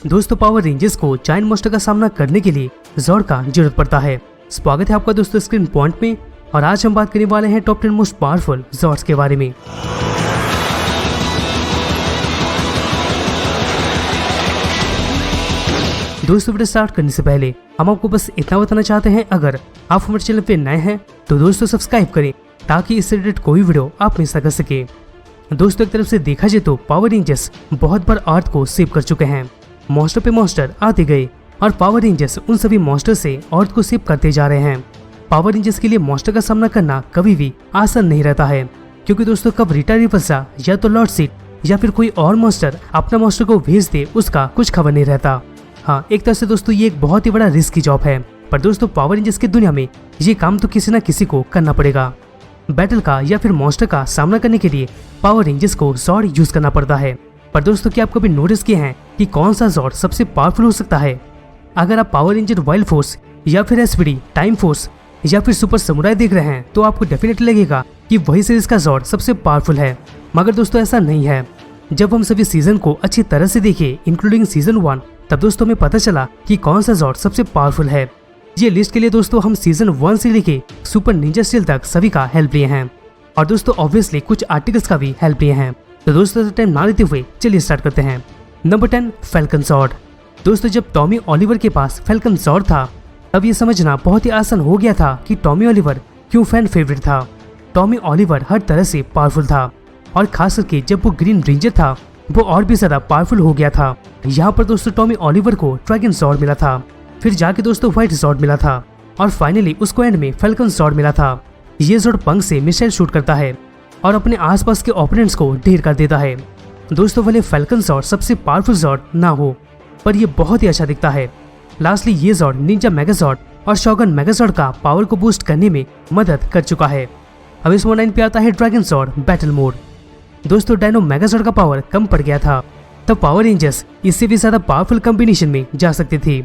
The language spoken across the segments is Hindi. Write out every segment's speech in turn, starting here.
दोस्तों पावर रेंजर्स को जायंट मॉन्स्टर का सामना करने के लिए ज़ॉर्ड का जरूरत पड़ता है। स्वागत है आपका दोस्तों स्क्रीन पॉइंट में, और आज हम बात करने वाले हैं टॉप 10 मोस्ट पावरफुल ज़ॉर्ड्स के बारे में। दोस्तों वीडियो स्टार्ट करने से पहले हम आपको बस इतना बताना चाहते हैं, अगर आप हमारे चैनल पे नए हैं तो दोस्तों सब्सक्राइब करें ताकि इससे रिलेटेड कोई वीडियो आप मिस ना कर सके। दोस्तों एक तरफ से देखा जाए तो पावर रेंजर्स बहुत बार अर्थ को सेव कर चुके हैं, मॉन्स्टर पे मॉन्स्टर आते गए और पावर रेंजर्स उन सभी मॉन्स्टर से अर्थ को सेव करते जा रहे हैं। पावर रेंजर्स के लिए मॉन्स्टर का सामना करना कभी भी आसान नहीं रहता है, क्योंकि दोस्तों कब रीटा रिपल्सा या तो लॉर्ड सीड या फिर कोई और मॉन्स्टर अपना मॉन्स्टर को भेज दे उसका कुछ खबर नहीं रहता। हाँ, एक तरह से दोस्तों ये एक बहुत ही बड़ा रिस्क की जॉब है, पर दोस्तों पावर रेंजर्स की दुनिया में ये काम तो किसी न किसी को करना पड़ेगा। बैटल का या फिर मॉन्स्टर का सामना करने के लिए पावर रेंजर्स को ज़ॉर्ड यूज करना पड़ता है। पर दोस्तों क्या आप कभी नोटिस किए हैं कि कौन सा ज़ॉर्ड सबसे पावरफुल हो सकता है? अगर आप पावर रेंजर वाइल्ड फोर्स या फिर एसपीडी टाइम फोर्स या फिर सुपर समुराई देख रहे हैं तो आपको डेफिनेटली लगेगा कि वही सीरीज का ज़ॉर्ड सबसे पावरफुल है, मगर दोस्तों ऐसा नहीं है। जब हम सभी सीजन को अच्छी तरह से देखे इंक्लूडिंग सीजन 1, तब दोस्तों हमें पता चला कि कौन सा ज़ॉर्ड सबसे पावरफुल है। ये लिस्ट के लिए दोस्तों हम सीजन 1 से लेके सुपर निंजा स्टील तक सभी का हेल्प लिए हैं, और दोस्तों ऑब्वियसली कुछ आर्टिकल्स का भी हेल्प लिए हैं। तो दोस्तों टाइम ना लेते हुए चलिए स्टार्ट करते हैं। Number 10 falcon zord. दोस्तों जब टॉमी ऑलिवर के पास फैल्कन ज़ॉर्ड था तब ये समझना बहुत ही आसान हो गया था कि टॉमी ऑलिवर क्यों फैन फेवरेट था। टॉमी ऑलिवर हर तरह से पावरफुल था, और खास करके जब वो ग्रीन रेंजर था वो और भी ज्यादा पावरफुल हो गया था। यहाँ पर दोस्तों टॉमी ऑलिवर को ड्रैगन ज़ॉर्ड मिला था, फिर जाके दोस्तों व्हाइट ज़ॉर्ड मिला था, और फाइनली उसको एंड में फैल्कन ज़ॉर्ड मिला था। ये ज़ॉर्ड पंख से मिसाइल शूट करता है और अपने आसपास के ओपोनेंट्स को ढेर कर देता है। दोस्तों भले फैल्कन ज़ॉर्ड सबसे पावरफुल ज़ॉर्ड ना हो, पर ये बहुत ही अच्छा दिखता है। लास्टली ये ज़ॉर्ड निंजा मेगाज़ॉर्ड और शॉगन मेगाज़ॉर्ड का पावर को बूस्ट करने में मदद कर चुका है। अब इस 9 पे आता है ड्रैगन ज़ॉर्ड बैटल मोड। दोस्तों डायनो मेगाज़ॉर्ड का पावर कम पड़ गया था, तब पावर रेंजर्स इससे भी ज्यादा पावरफुल कॉम्बिनेशन में जा सकती थी,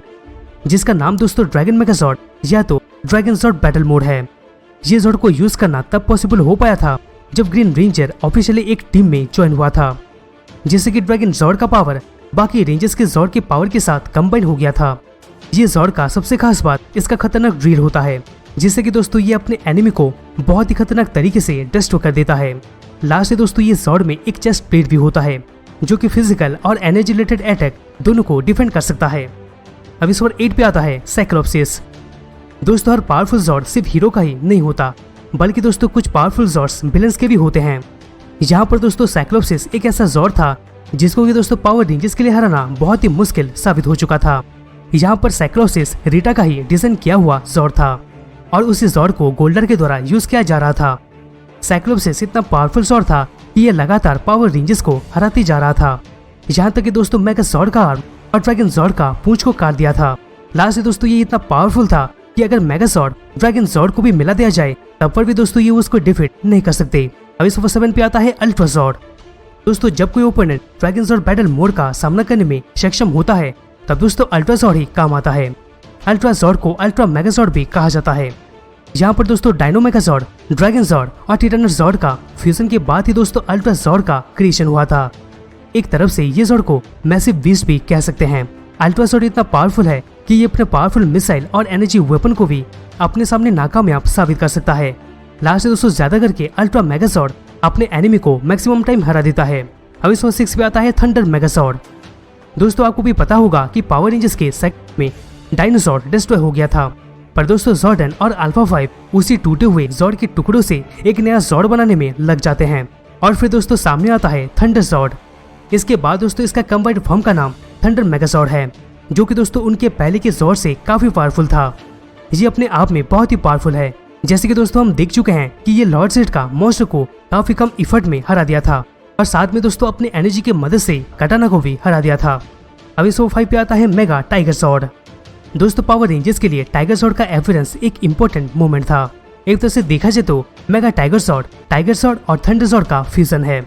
जिसका नाम दोस्तों ड्रैगन मेगाज़ॉर्ड या तो ड्रैगन ज़ॉर्ड बैटल मोड है। ये ज़ॉर्ड को यूज करना तब पॉसिबल हो पाया था जब ग्रीन रेंजर ऑफिशियली एक टीम में ज्वाइन हुआ था, जिससे कि ड्रैगन ज़ॉर्ड का पावर बाकी रेंजर्स के ज़ॉर्ड के पावर के साथ कंबाइन हो गया था। ये ज़ॉर्ड का सबसे खास बात इसका खतरनाक ड्रिल होता है, जिससे कि दोस्तों ये अपने एनिमी को बहुत ही खतरनाक तरीके से डिस्ट्रॉय कर देता है। लास्ट में दोस्तों ये ज़ॉर्ड में एक चेस्ट प्लेट भी होता है, जो कि फिजिकल और एनर्जी रिलेटेड अटैक दोनों को डिफेंड कर सकता है। अब इस 8 पे आता है साइक्लोप्सिस। दोस्तों हर पावरफुल ज़ॉर्ड सिर्फ हीरो का ही नहीं होता, बल्कि दोस्तों कुछ पावरफुल ज़ॉर्ड्स विलेंस के भी होते हैं। यहाँ पर दोस्तों साइक्लोप्सिस एक ऐसा ज़ॉर्ड था जिसको कि दोस्तों पावर रेंजर्स के लिए हराना बहुत ही मुश्किल साबित हो चुका था। यहाँ पर साइक्लोप्सिस रीटा का ही डिजाइन किया हुआ ज़ॉर्ड था, और उसी ज़ॉर्ड को गोल्डर के द्वारा यूज किया जा रहा था। साइक्लोप्सिस इतना पावरफुल ज़ॉर्ड था कि यह लगातार पावर रेंजर्स को हराते जा रहा था, यहाँ तक कि दोस्तों मेगाज़ॉर्ड का आर्म और ड्रैगन ज़ॉर्ड का पूंछ को काट दिया था। लास्ट में दोस्तों ये इतना पावरफुल था कि अगर मेगाज़ॉर्ड ड्रैगन ज़ॉर्ड को भी मिला दिया जाए तब पर भी दोस्तों ये उसको डिफीट नहीं कर सकते। अब इस 7 पे आता है अल्ट्रा ज़ॉर्ड। दोस्तों जब कोई ओपोनेंट ड्रैगन ज़ॉर्ड बैटल मोड का सामना करने में सक्षम होता है तब दोस्तों अल्ट्रा ज़ॉर्ड ही काम आता है। अल्ट्रा ज़ॉर्ड को अल्ट्रा मेगाज़ॉर्ड भी कहा जाता है। यहाँ पर दोस्तों डायनो मेगाज़ॉर्ड, ड्रैगन ज़ॉर्ड और टिटानस ज़ॉर्ड का फ्यूजन के बाद ही दोस्तों अल्ट्रा ज़ॉर्ड का क्रिएशन हुआ था। एक तरफ से ये ज़ॉर्ड को मैसिव बीस्ट भी कह सकते हैं। अल्ट्रा ज़ॉर्ड इतना पावरफुल है कि ये अपने पावरफुल मिसाइल और एनर्जी वेपन को भी अपने सामने नाकामयाब साबित कर सकता है। लास्ट में दोस्तों ज्यादा करके अल्ट्रा मेगाज़ॉर्ड अपने एनिमी को मैक्सिमम टाइम हरा देता है। अब इस 6 पे आता है थंडर मेगाज़ॉर्ड। दोस्तों आपको भी पता होगा कि पावर रेंजर्स के सेक्ट में डायनासोर डिस्ट्रॉय हो गया था, पर दोस्तों ज़ॉर्डन और अल्फा 5 उसी टूटे हुए ज़ॉर्ड के टुकड़ों से एक नया ज़ॉर्ड बनाने में लग जाते हैं, और फिर दोस्तों सामने आता है थंडर ज़ॉर्ड। इसके बाद दोस्तों इसका कंबाइंड फॉर्म का नाम थंडर मेगाज़ॉर्ड है, जो कि दोस्तों उनके पहले के ज़ॉर्ड से काफी पावरफुल था। ये अपने आप में बहुत ही पावरफुल है, जैसे कि दोस्तों हम देख चुके हैं कि ये लॉर्ड सीड का मॉन्स्टर को काफी कम इफर्ट में हरा दिया था, और साथ में दोस्तों अपने एनर्जी की मदद से कटाना को भी हरा दिया था। अब इस 5 पे आता है मेगा टाइगर ज़ॉर्ड। दोस्तों पावर रेंजर्स के लिए टाइगर ज़ॉर्ड का अपीयरेंस एक इम्पोर्टेंट मोमेंट था। एक तरह से देखा जाए तो मेगा टाइगर ज़ॉर्ड और थंडर ज़ॉर्ड का फ्यूजन है।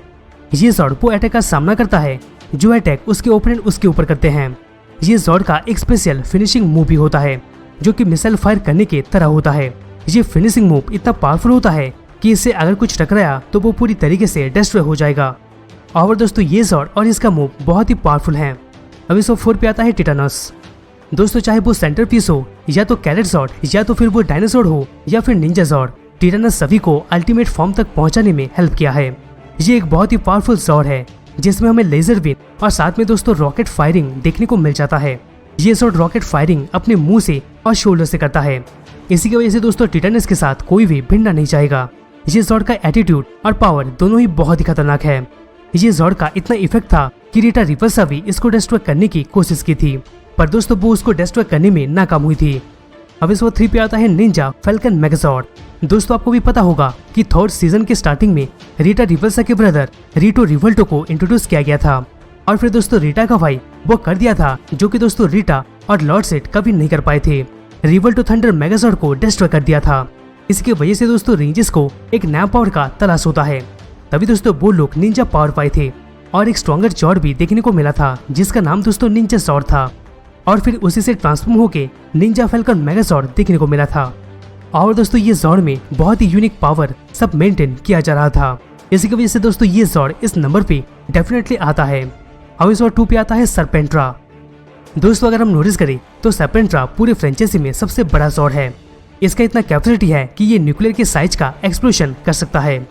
ये ज़ॉर्ड वो अटैक का सामना करता है जो अटैक उसके ओपोनेंट उसके ऊपर करते हैं। ये ज़ॉर्ड का एक स्पेशल फिनिशिंग मूव भी होता है, जो कि मिसाइल फायर करने के तरह होता है। ये फिनिशिंग मूव इतना पावरफुल होता है कि इससे अगर कुछ टकराया तो वो पूरी तरीके से डिस्ट्रॉय हो जाएगा। और दोस्तों ये ज़ॉर्ड और इसका मूव बहुत ही पावरफुल है। अब इस 4 पे आता है टिटानस। दोस्तों चाहे वो सेंटर पीस हो या तो कैरेट जॉर्ड या तो फिर वो डायनासोर हो या फिर निंजा जॉर्ड, टिटानस सभी को अल्टीमेट फॉर्म तक पहुंचाने में हेल्प किया है। ये एक बहुत ही पावरफुल जॉर्ड है जिसमें हमें लेजर बीम और साथ में दोस्तों रॉकेट फायरिंग देखने को मिल जाता है। ये जॉर्ड रॉकेट फायरिंग अपने मुंह से और शोल्डर से करता है। इसी की वजह से दोस्तों टिटानस के साथ कोई भी भिड़ना नहीं चाहेगा। ये जॉर्ड का एटीट्यूड और पावर दोनों ही बहुत ही खतरनाक है। ये जॉर्ड का इतना इफेक्ट था कि रीटा रिपल्सा भी इसको डिस्ट्रॉय करने की कोशिश की थी, पर दोस्तों वो उसको डिस्ट्रॉय करने में नाकाम हुई थी। अब इस 3 पे आता है निंजा फैल्कन मेगाजॉर्ड। दोस्तों आपको भी पता होगा कि 3rd सीजन के स्टार्टिंग में रीटा रिपल्सा के ब्रदर रीटो रिवल्टो को इंट्रोड्यूस किया गया था और फिर दोस्तों रीटा का भाई वो कर दिया था, जो कि दोस्तों रीटा और लॉर्ड सेट कभी नहीं कर पाए थे। रिवल्टो थंडर मेगाजॉर्ड को डिस्ट्रॉय कर दिया था। इसकी वजह से दोस्तों रेंजर्स को एक नया पावर का तलाश होता है। तभी दोस्तों वो लोग निंजा पावर पाए थे और एक स्ट्रॉन्गर जॉर्ड भी देखने को मिला था जिसका नाम दोस्तों निंजा जॉर्ड था, और फिर उसी से ट्रांसफॉर्म होके निंजा फैल्कन मेगाजॉर्ड देखने को मिला था। और दोस्तों ये जॉर्ड में बहुत ही यूनिक पावर सब मेंटेन किया जा रहा था। इसी की वजह से दोस्तों ये जॉर्ड इस नंबर पे डेफिनेटली आता है। अब इस 2 पे आता है सर्पेंट्रा। दोस्तों अगर हम नोटिस करें तो सर्पेंट्रा पूरे फ्रेंचाइजी में सबसे बड़ा जॉर्ड है। इसका इतना कैपेसिटी है कि ये न्यूक्लियर के साइज का एक्सप्लोजन कर सकता है।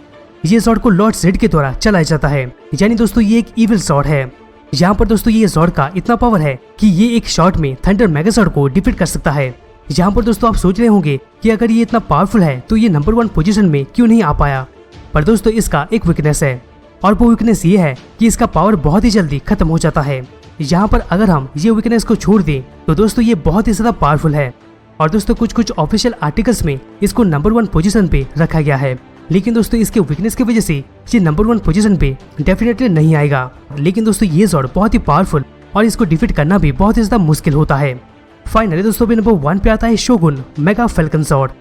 ये जॉर्ड को लॉर्ड जेड के द्वारा चलाया जाता है, यानी दोस्तों ये एक इविल जॉर्ड है। यहाँ पर दोस्तों ये जॉर्ड का इतना पावर है कि ये एक शॉट में थंडर मेगाजॉर्ड को डिफीट कर सकता है। यहाँ पर दोस्तों आप सोच रहे होंगे कि अगर ये इतना पावरफुल है तो ये नंबर 1 पोजीशन में क्यों नहीं आ पाया, पर दोस्तों इसका एक वीकनेस है और वो वीकनेस ये है कि इसका पावर बहुत ही जल्दी खत्म हो जाता है। यहाँ पर अगर हम ये वीकनेस को छोड़ दें तो दोस्तों ये बहुत ही ज्यादा पावरफुल है और दोस्तों कुछ ऑफिशियल आर्टिकल्स में इसको नंबर 1 पोजीशन पे रखा गया है, लेकिन दोस्तों इसके वीकनेस की वजह से ये नंबर 1 पोजीशन पे डेफिनेटली नहीं आएगा। लेकिन दोस्तों ये जॉर्ड बहुत ही पावरफुल और इसको डिफीट करना भी बहुत ही ज्यादा मुश्किल होता है। फाइनली दोस्तों नंबर 1 पे आता है शोगुन मेगा फैल्कन जॉर्ड।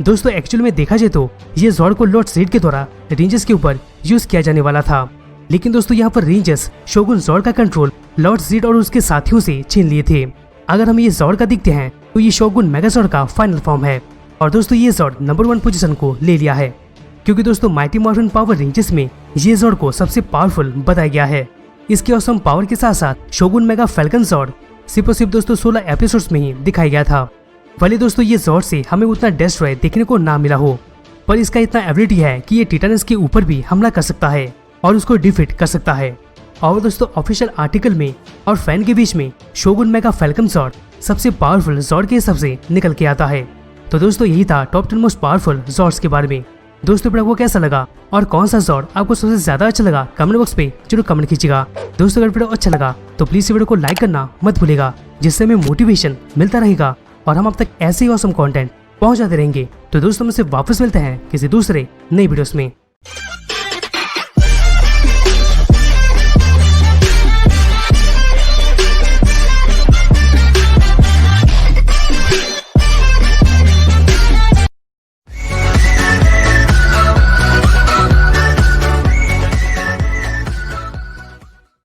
दोस्तों एक्चुअल में देखा जाए तो ये जॉर्ड को लॉर्ड जेड के द्वारा रेंजर्स के ऊपर यूज किया जाने वाला था, लेकिन दोस्तों यहाँ पर रेंजर्स शोगुन जॉर्ड का कंट्रोल लॉर्ड जेड और उसके साथियों से छीन लिए थे। अगर हम ये जॉर्ड का देखते हैं तो ये शोगुन मेगाजॉर्ड का फाइनल फॉर्म है और दोस्तों ये जॉर्ड नंबर 1 पोजीशन को ले लिया है, क्योंकि दोस्तों माइटी मॉर्फिन पावर रेंजेस में ये जॉर्ड को सबसे पावरफुल बताया गया है। इसके औसम पावर के साथ साथ शोगुन मेगा फैल्कन जॉर्ड सिर्फ और सिर्फ दोस्तों 16 एपिसोड्स में ही दिखाया गया था। भले दोस्तों ये जॉर्ड से हमें उतना डिस्ट्रॉय देखने को ना मिला हो, पर इसका इतना एबिलिटी है कि ये टिटानस के ऊपर भी हमला कर सकता है और उसको डिफीट कर सकता है। और दोस्तों ऑफिशियल आर्टिकल में और फैन के बीच में शोगुन मेगा फैल्कन जॉर्ड सबसे पावरफुल जॉर्ड के हिसाब से निकल के आता है। तो दोस्तों यही था टॉप 10 मोस्ट पावरफुल जॉर्ड्स के बारे में। दोस्तों वीडियो को कैसा लगा और कौन सा जॉर्ड आपको सबसे ज्यादा अच्छा लगा कमेंट बॉक्स पे जरूर कमेंट कीजिएगा। दोस्तों अगर वीडियो अच्छा लगा तो प्लीज वीडियो को लाइक करना मत भूलिएगा, जिससे हमें मोटिवेशन मिलता रहेगा और हम अब तक ऐसे ही ऑसम कंटेंट पहुंचाते रहेंगे। तो दोस्तों हमसे वापस मिलते हैं किसी दूसरे नई वीडियोस में।